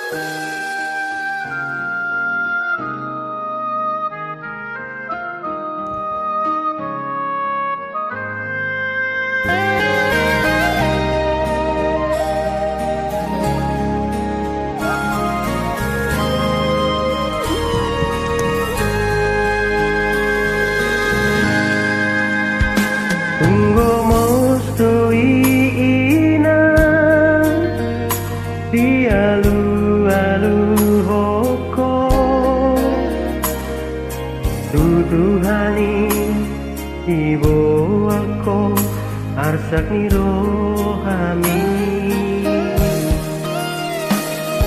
Tunggu mosto ina di alu-alu hoko tuduhani ibu aku arsak ni rohami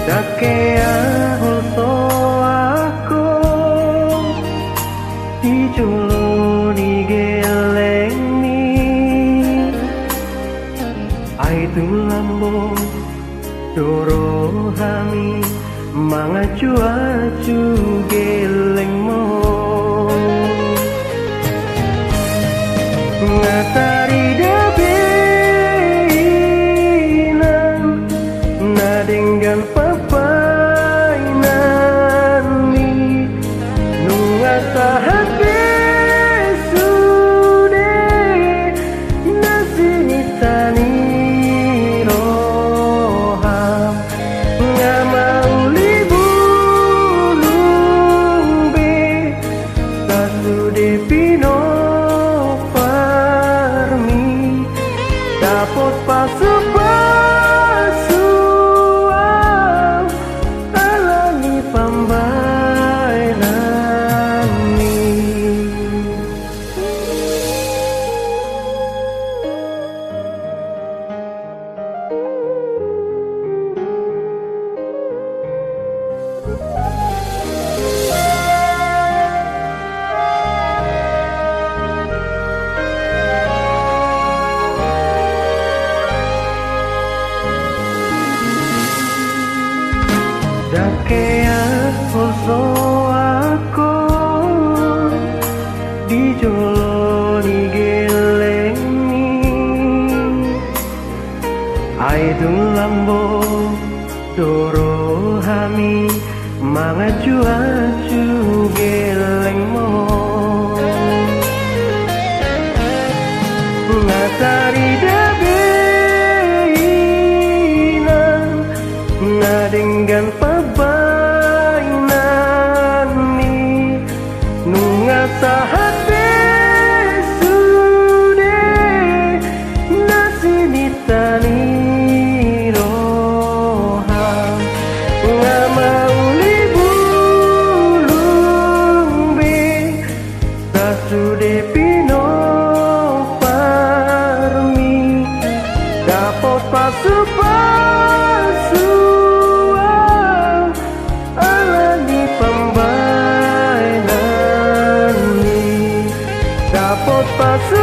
dakea hoso aku diculo di geleng itu lambung doro hami mangacu-acu gelengmo ngatari dabinan nadenggan papainan ni nungasa hati sude nasini tani dapat pasu-pasu alami pambainan ni dakea hoso aku dijolo di gelengi aidung lambo doro hami mangacu-acu gelengmo ngatari dabinan nadenggan pabainan ni nungasa hati sude nasini tani roha ngamauli bulumbi sasude pino parmi dapat pasu-pasu dapat pasu